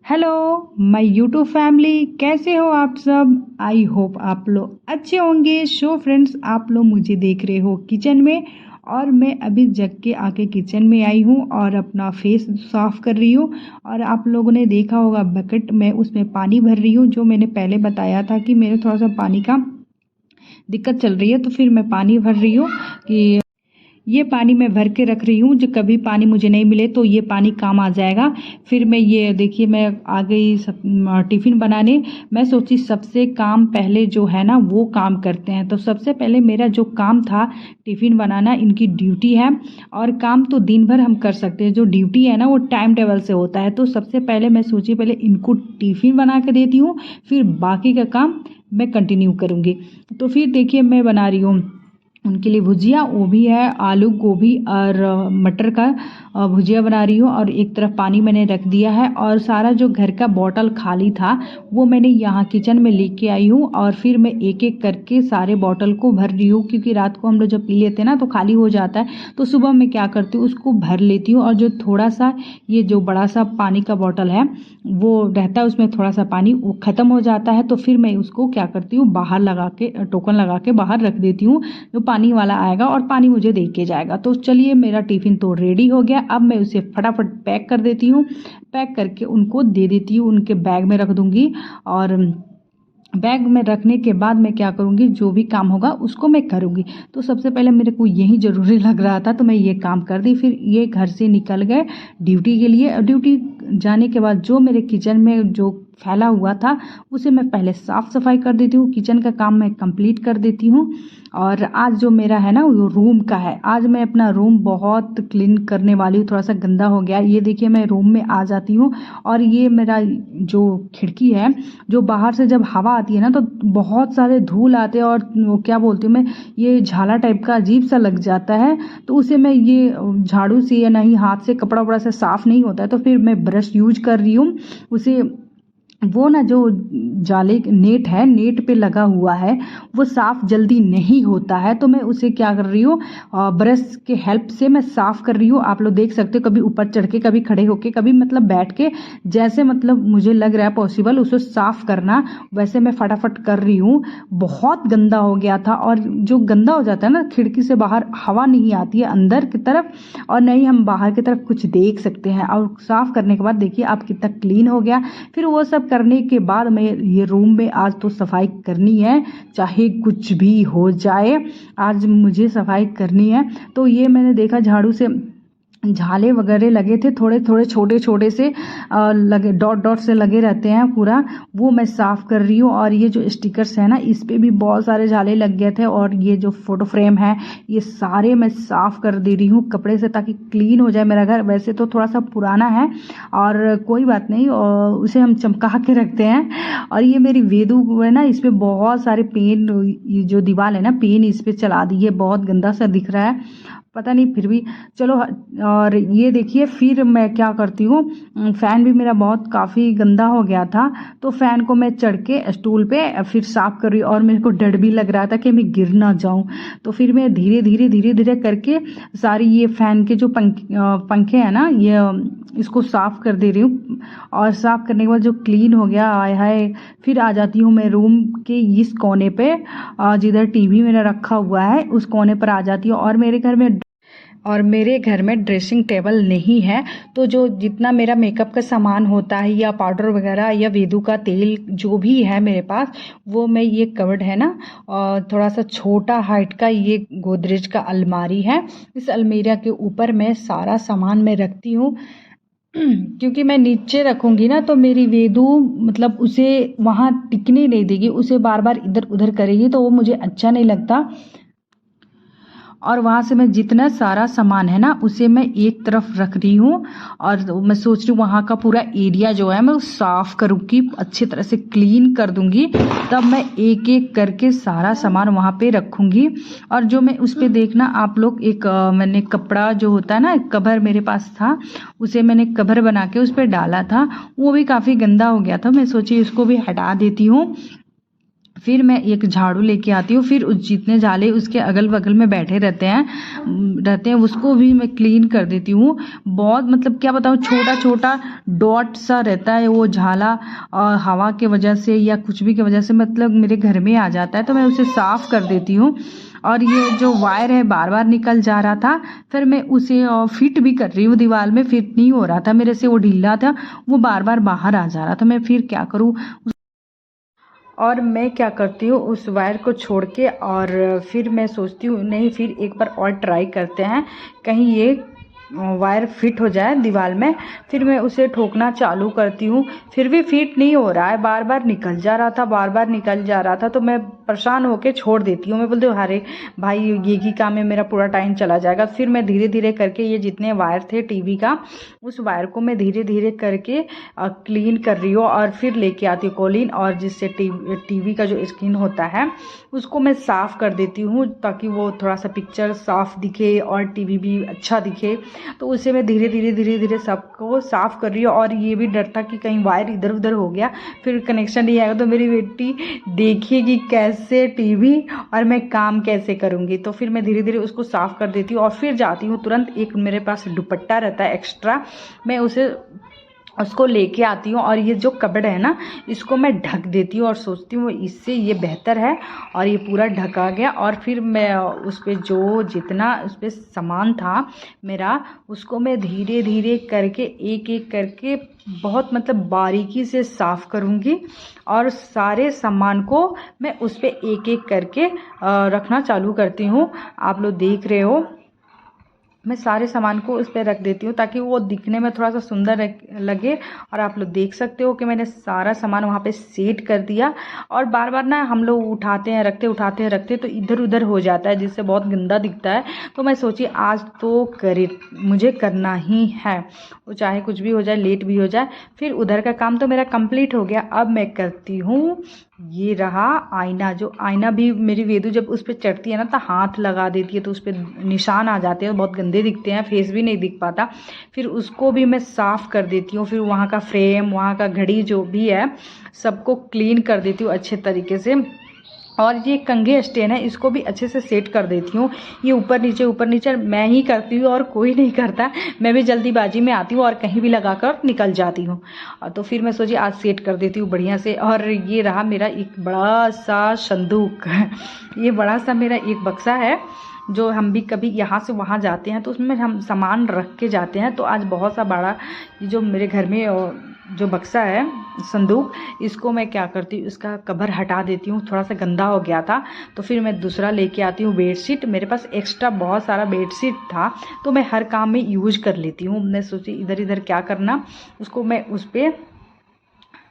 Hello my YouTube family, कैसे हो आप सब। आई होप आप लोग अच्छे होंगे। सो फ्रेंड्स, आप लोग मुझे देख रहे हो किचन में और मैं अभी जग के आके किचन में आई हूँ और अपना फेस साफ कर रही हूँ। और आप लोगों ने देखा होगा बकेट में उसमें पानी भर रही हूँ। जो मैंने पहले बताया था कि मेरे थोड़ा सा पानी का दिक्कत चल रही है, तो फिर मैं पानी भर रही हूँ कि ये पानी मैं भर के रख रही हूँ, जो कभी पानी मुझे नहीं मिले तो ये पानी काम आ जाएगा। फिर मैं ये देखिए मैं आ गई टिफ़िन बनाने। मैं सोची सबसे काम पहले जो है ना वो काम करते हैं। तो सबसे पहले मेरा जो काम था टिफ़िन बनाना, इनकी ड्यूटी है। और काम तो दिन भर हम कर सकते हैं, जो ड्यूटी है ना वो टाइम टेबल से होता है। तो सबसे पहले मैं सोची पहले इनको टिफ़िन बना के देती हूँ, फिर बाकी का काम मैं कंटिन्यू करूँगी। तो फिर देखिए मैं बना रही हूँ उनके लिए भुजिया, वो भी है आलू गोभी और मटर का भुजिया बना रही हूँ। और एक तरफ पानी मैंने रख दिया है और सारा जो घर का बॉटल खाली था वो मैंने यहाँ किचन में लेके आई हूँ। और फिर मैं एक एक करके सारे बॉटल को भर रही हूँ, क्योंकि रात को हम लोग जब पी लेते हैं ना तो खाली हो जाता है। तो सुबह मैं क्या करती हूँ, उसको भर लेती हूँ। और जो थोड़ा सा ये जो बड़ा सा पानी का बॉटल है वो रहता है, उसमें थोड़ा सा पानी वो ख़त्म हो जाता है। तो फिर मैं उसको क्या करती हूँ, बाहर लगा के टोकन लगा के बाहर रख देती हूँ। जो पानी वाला आएगा और पानी मुझे दे के जाएगा। तो चलिए मेरा टिफ़िन तो रेडी हो गया। अब मैं उसे फटाफट पैक कर देती हूँ। पैक करके उनको दे देती हूँ, उनके बैग में रख दूँगी। और बैग में रखने के बाद मैं क्या करूँगी, जो भी काम होगा उसको मैं करूँगी। तो सबसे पहले मेरे को यही ज़रूरी लग रहा था तो मैं ये काम कर दी। फिर ये घर से निकल गए ड्यूटी के लिए। ड्यूटी जाने के बाद जो मेरे किचन में जो फैला हुआ था उसे मैं पहले साफ़ सफाई कर देती हूँ। किचन का काम मैं कंप्लीट कर देती हूँ। और आज जो मेरा है ना वो रूम का है। आज मैं अपना रूम बहुत क्लीन करने वाली हूँ, थोड़ा सा गंदा हो गया। ये देखिए मैं रूम में आ जाती हूँ और ये मेरा जो खिड़की है, जो बाहर से जब हवा आती है ना तो बहुत सारे धूल आते हैं और वो क्या बोलती हूँ मैं, ये झाला टाइप का अजीब सा लग जाता है। तो उसे मैं ये झाड़ू से या नहीं हाथ से कपड़ा वपड़ा से साफ़ नहीं होता है, तो फिर मैं ब्रश यूज कर रही हूँ। उसे वो ना जो जाले नेट है, नेट पे लगा हुआ है, वो साफ़ जल्दी नहीं होता है। तो मैं उसे क्या कर रही हूँ, ब्रश के हेल्प से मैं साफ़ कर रही हूँ। आप लोग देख सकते हो, कभी ऊपर चढ़ के, कभी खड़े होके, कभी मतलब बैठ के, जैसे मतलब मुझे लग रहा है पॉसिबल उसे साफ़ करना, वैसे मैं फटाफट कर रही हूँ। बहुत गंदा हो गया था। और जो गंदा हो जाता है ना, खिड़की से बाहर हवा नहीं आती है अंदर की तरफ और नहीं हम बाहर की तरफ कुछ देख सकते हैं। और साफ़ करने के बाद देखिए आप कितना क्लीन हो गया। फिर वो सब करने के बाद मैं ये रूम में आज तो सफाई करनी है, चाहे कुछ भी हो जाए, आज मुझे सफाई करनी है। तो ये मैंने देखा झाड़ू से झाले वगैरह लगे थे, थोड़े थोड़े छोटे छोटे से लगे, डॉट डॉट से लगे रहते हैं पूरा, वो मैं साफ़ कर रही हूँ। और ये जो स्टिकर्स है ना, इस पे भी बहुत सारे झाले लग गए थे। और ये जो फोटो फ्रेम है, ये सारे मैं साफ़ कर दे रही हूँ कपड़े से, ताकि क्लीन हो जाए मेरा घर। वैसे तो थोड़ा सा पुराना है और कोई बात नहीं, और उसे हम चमका के रखते हैं। और ये मेरी वेदू है ना, इस पर बहुत सारे पेन, ये जो दीवार है ना, पेन इस पर चला दी है, बहुत गंदा सा दिख रहा है, पता नहीं, फिर भी चलो। और ये देखिए फिर मैं क्या करती हूँ, फ़ैन भी मेरा बहुत काफ़ी गंदा हो गया था, तो फ़ैन को मैं चढ़ के स्टूल पे फिर साफ़ कर रही हूँ। और मेरे को डर भी लग रहा था कि मैं गिर ना जाऊँ, तो फिर मैं धीरे धीरे धीरे धीरे करके सारी ये फ़ैन के जो पंखे हैं ना, ये इसको साफ़ कर दे रही हूँ। और साफ़ करने के बाद जो क्लीन हो गया, आय हाय। फिर आ जाती हूँ मैं रूम के इस कोने पे, जिधर टीवी मेरा रखा हुआ है उस कोने पर आ जाती हूँ। और मेरे घर में ड्रेसिंग टेबल नहीं है, तो जो जितना मेरा मेकअप का सामान होता है या पाउडर वगैरह या वेदू का तेल जो भी है मेरे पास, वो मैं ये कवर्ड है ना, और थोड़ा सा छोटा हाइट का ये गोदरेज का अलमारी है, इस अलमीरा के ऊपर मैं सारा सामान मैं रखती हूँ। क्योंकि मैं नीचे रखूँगी ना तो मेरी वेदू मतलब उसे वहाँ टिकने नहीं देगी, उसे बार बार इधर उधर करेगी, तो वो मुझे अच्छा नहीं लगता। और वहाँ से मैं जितना सारा सामान है ना उसे मैं एक तरफ रख रही हूँ। और मैं सोच रही हूँ वहाँ का पूरा एरिया जो है मैं साफ़ करूँगी, अच्छी तरह से क्लीन कर दूँगी, तब मैं एक एक करके सारा सामान वहाँ पे रखूँगी। और जो मैं उस पर देखना आप लोग, एक मैंने कपड़ा जो होता है ना, एक कवर मेरे पास था, उसे मैंने कवर बना के उस पर डाला था, वो भी काफ़ी गंदा हो गया था। मैं सोची उसको भी हटा देती हूँ। फिर मैं एक झाड़ू लेके आती हूँ। फिर उस जितने जाले उसके अगल बगल में बैठे रहते हैं उसको भी मैं क्लीन कर देती हूँ। बहुत मतलब क्या बताऊँ, छोटा छोटा डॉट सा रहता है वो झाला, और हवा के वजह से या कुछ भी की वजह से मतलब मेरे घर में आ जाता है, तो मैं उसे साफ़ कर देती हूँ। और ये जो वायर है बार बार निकल जा रहा था, फिर मैं उसे फिट भी कर रही हूँ, दीवार में फिट नहीं हो रहा था मेरे से, वो ढीला था, वो बार बार बाहर आ जा रहा था। मैं फिर क्या करूँ, और मैं क्या करती हूँ उस वायर को छोड़ के, और फिर मैं सोचती हूँ नहीं फिर एक बार और ट्राई करते हैं, कहीं ये वायर फिट हो जाए दीवार में। फिर मैं उसे ठोकना चालू करती हूँ, फिर भी फिट नहीं हो रहा है, बार बार निकल जा रहा था, बार बार निकल जा रहा था। तो मैं परेशान होकर छोड़ देती हूँ। मैं बोलती हूँ अरे भाई ये ही काम में मेरा पूरा टाइम चला जाएगा। फिर मैं धीरे धीरे करके ये जितने वायर थे टीवी का, उस वायर को मैं धीरे धीरे करके क्लीन कर रही हूँ, और फिर लेके आती हूँ कोलिन, और जिससे टीवी का जो स्क्रीन होता है उसको मैं साफ़ कर देती हूँ, ताकि वो थोड़ा सा पिक्चर साफ़ दिखे और टीवी भी अच्छा दिखे। तो उसे मैं धीरे धीरे सबको साफ़ कर रही हूँ। और ये भी डर था कि कहीं वायर इधर उधर हो गया, फिर कनेक्शन नहीं आएगा तो मेरी बेटी देखेगी कैसे टीवी, और मैं काम कैसे करूँगी। तो फिर मैं धीरे धीरे उसको साफ़ कर देती हूँ, और फिर जाती हूँ तुरंत, एक मेरे पास दुपट्टा रहता है एक्स्ट्रा, मैं उसको लेके आती हूँ, और ये जो कबर्ड है ना इसको मैं ढक देती हूँ, और सोचती हूँ इससे ये बेहतर है। और ये पूरा ढका गया, और फिर मैं उस पर जो जितना उस पर सामान था मेरा, उसको मैं धीरे धीरे करके एक एक करके बहुत मतलब बारीकी से साफ़ करूँगी, और सारे सामान को मैं उस पर एक एक करके रखना चालू करती हूँ। आप लोग देख रहे हो, मैं सारे सामान को उस पर रख देती हूँ ताकि वो दिखने में थोड़ा सा सुंदर लगे। और आप लोग देख सकते हो कि मैंने सारा सामान वहाँ पे सेट कर दिया। और बार बार ना हम लोग उठाते हैं रखते, उठाते हैं रखते, तो इधर उधर हो जाता है, जिससे बहुत गंदा दिखता है। तो मैं सोची आज तो मुझे करना ही है, वो चाहे कुछ भी हो जाए, लेट भी हो जाए। फिर उधर का काम तो मेरा कंप्लीट हो गया। अब मैं करती हूँ, ये रहा आईना। जो आईना भी मेरी वेदू जब उस पर चढ़ती है ना तो हाथ लगा देती है, तो उस पर निशान आ जाते हैं, बहुत गंदे दिखते हैं, फेस भी नहीं दिख पाता। फिर उसको भी मैं साफ़ कर देती हूँ। फिर वहाँ का फ्रेम, वहाँ का घड़ी जो भी है सबको क्लीन कर देती हूँ अच्छे तरीके से। और ये कंघे स्टैंड है, इसको भी अच्छे से सेट कर देती हूँ। ये ऊपर नीचे मैं ही करती हूँ और कोई नहीं करता। मैं भी जल्दीबाजी में आती हूँ और कहीं भी लगाकर निकल जाती हूँ। तो फिर मैं सोची आज सेट कर देती हूँ बढ़िया से। और ये रहा मेरा एक बड़ा सा संदूक ये बड़ा सा मेरा एक बक्सा है, जो हम भी कभी यहाँ से वहाँ जाते हैं तो उसमें हम सामान रख के जाते हैं। तो आज बहुत सा बड़ा ये जो मेरे घर में जो बक्सा है संदूक, इसको मैं क्या करती हूँ, इसका कवर हटा देती हूँ, थोड़ा सा गंदा हो गया था। तो फिर मैं दूसरा लेके आती हूँ बेडशीट। मेरे पास एक्स्ट्रा बहुत सारा बेडशीट था, तो मैं हर काम में यूज कर लेती हूँ। मैं सोची इधर इधर क्या करना, उसको मैं उस पर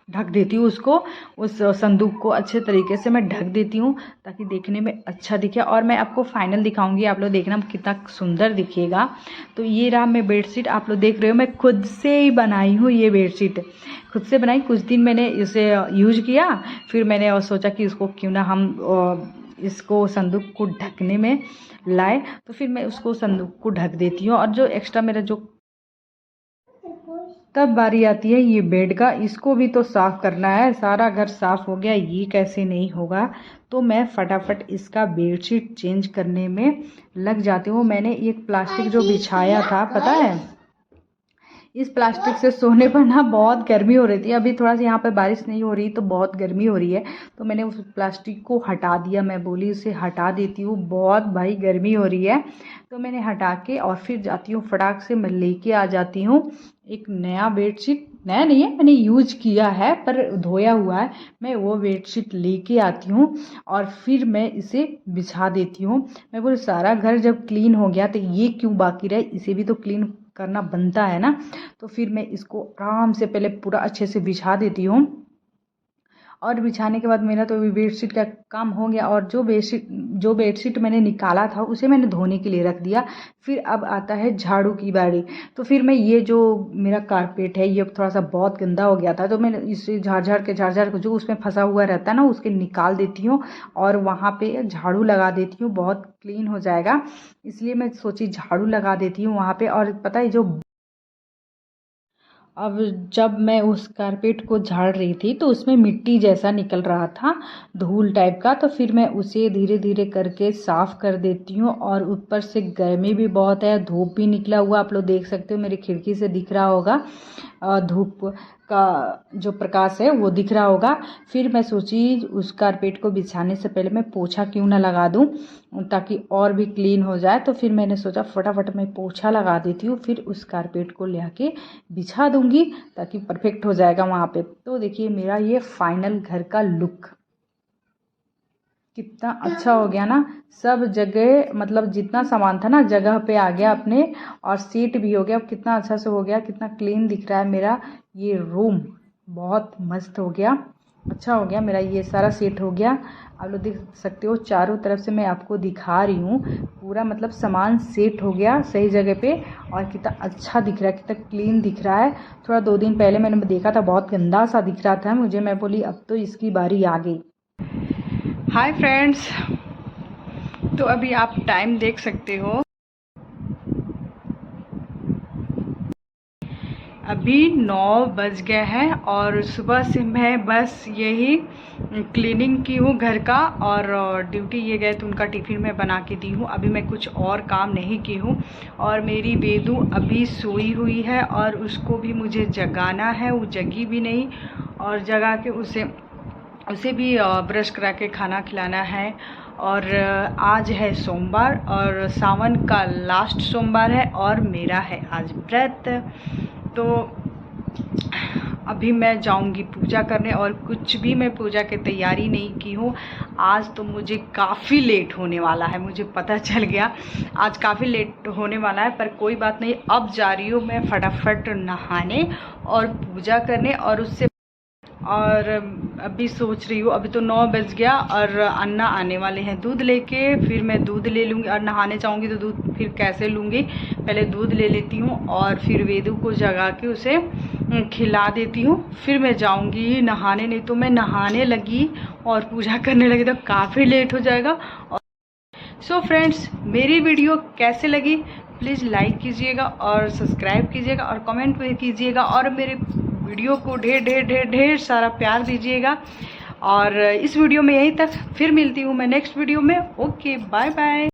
ढक देती हूँ। उसको उस संदूक को अच्छे तरीके से मैं ढक देती हूँ ताकि देखने में अच्छा दिखे। और मैं आपको फाइनल दिखाऊंगी, आप लोग देखना कितना सुंदर दिखेगा। तो ये रहा मैं बेडशीट, आप लोग देख रहे हो, मैं खुद से ही बनाई हूँ। ये बेडशीट खुद से बनाई, कुछ दिन मैंने इसे यूज किया, फिर मैंने सोचा कि इसको क्यों ना हम इसको संदूक को ढकने में लाए। तो फिर मैं उसको संदूक को ढक देती हूँ। और जो एक्स्ट्रा मेरा जो तब बारी आती है ये बेड का, इसको भी तो साफ़ करना है। सारा घर साफ़ हो गया, ये कैसे नहीं होगा। तो मैं फटाफट इसका बेडशीट चेंज करने में लग जाती हूँ। मैंने एक प्लास्टिक जो बिछाया था, पता है इस प्लास्टिक से सोने पर ना बहुत गर्मी हो रही थी। अभी थोड़ा सा यहाँ पर बारिश नहीं हो रही तो बहुत गर्मी हो रही है, तो मैंने उस प्लास्टिक को हटा दिया। मैं बोली इसे हटा देती हूँ, बहुत भाई गर्मी हो रही है। तो मैंने हटा के और फिर जाती हूँ, फटाक से मैं लेके आ जाती हूँ एक नया बेडशीट। नया नहीं है, मैंने यूज किया है पर धोया हुआ है। मैं वो बेडशीट लेके आती हूँ और फिर मैं इसे बिछा देती हूँ। मैं बोली सारा घर जब क्लीन हो गया तो ये क्यों बाकी रहे, इसे भी तो क्लीन करना बनता है ना। तो फिर मैं इसको आराम से पहले पूरा अच्छे से बिछा देती हूँ। और बिछाने के बाद मेरा तो बेडशीट का काम हो गया। और जो बेडशीट मैंने निकाला था उसे मैंने धोने के लिए रख दिया। फिर अब आता है झाड़ू की बारी। तो फिर मैं ये जो मेरा कारपेट है ये थोड़ा सा बहुत गंदा हो गया था, तो मैं इसे झाड़ के जो उसमें फंसा हुआ रहता है ना उसके निकाल देती हूँ और वहाँ पे झाड़ू लगा देती हूँ, बहुत क्लीन हो जाएगा। इसलिए मैं सोची झाड़ू लगा देती हूँ वहाँ पे। और पता है जो अब जब मैं उस कारपेट को झाड़ रही थी तो उसमें मिट्टी जैसा निकल रहा था, धूल टाइप का। तो फिर मैं उसे धीरे धीरे करके साफ़ कर देती हूँ। और ऊपर से गर्मी भी बहुत है, धूप भी निकला हुआ, आप लोग देख सकते हो, मेरी खिड़की से दिख रहा होगा, धूप का जो प्रकाश है वो दिख रहा होगा। फिर मैं सोची उस कारपेट को बिछाने से पहले मैं पोछा क्यों ना लगा दूं, ताकि और भी क्लीन हो जाए। तो फिर मैंने सोचा फटाफट मैं पोछा लगा देती हूँ, फिर उस कारपेट को ले आके बिछा दूंगी ताकि परफेक्ट हो जाएगा वहाँ पे। तो देखिए मेरा ये फाइनल घर का लुक कितना अच्छा हो गया ना। सब जगह मतलब जितना सामान था ना जगह पे आ गया अपने, और सीट भी हो गया। अब कितना अच्छा से हो गया, कितना क्लीन दिख रहा है मेरा ये रूम, बहुत मस्त हो गया, अच्छा हो गया। मेरा ये सारा सेट हो गया, आप लोग देख सकते हो। चारों तरफ से मैं आपको दिखा रही हूँ, पूरा मतलब सामान सेट हो गया सही जगह पे, और कितना अच्छा दिख रहा है, कितना क्लीन दिख रहा है। थोड़ा 2 दिन पहले मैंने देखा था, बहुत गंदा सा दिख रहा था मुझे। मैं बोली अब तो इसकी बारी आ गई। हाय फ्रेंड्स, तो अभी आप टाइम देख सकते हो, अभी 9 बज गए हैं और सुबह से मैं बस यही क्लीनिंग की हूँ घर का। और ड्यूटी ये गए तो उनका टिफ़िन मैं बना के दी हूँ। अभी मैं कुछ और काम नहीं की हूँ। और मेरी वेदू अभी सोई हुई है और उसको भी मुझे जगाना है, वो जगी भी नहीं, और जगा के उसे भी ब्रश करा के खाना खिलाना है। और आज है सोमवार और सावन का लास्ट सोमवार है और मेरा है आज व्रत। तो अभी मैं जाऊंगी पूजा करने, और कुछ भी मैं पूजा की तैयारी नहीं की हूँ। आज तो मुझे काफ़ी लेट होने वाला है, मुझे पता चल गया आज काफ़ी लेट होने वाला है, पर कोई बात नहीं। अब जा रही हूँ मैं फटाफट नहाने और पूजा करने, और अभी सोच रही हूँ, अभी तो 9 बज गया और अन्ना आने वाले हैं दूध लेके। फिर मैं दूध ले लूँगी, और नहाने जाऊँगी तो दूध फिर कैसे लूँगी, पहले दूध ले लेती हूँ और फिर वेदू को जगा के उसे खिला देती हूँ। फिर मैं जाऊँगी नहाने, नहीं तो मैं नहाने लगी और पूजा करने लगी तो काफ़ी लेट हो जाएगा। सो फ्रेंड्स, मेरी वीडियो कैसे लगी प्लीज़ लाइक कीजिएगा और सब्सक्राइब कीजिएगा और कमेंट भी कीजिएगा, और मेरे वीडियो को ढेर ढेर ढेर ढेर सारा प्यार दीजिएगा। और इस वीडियो में यहीं तक, फिर मिलती हूँ मैं नेक्स्ट वीडियो में। Okay, bye bye.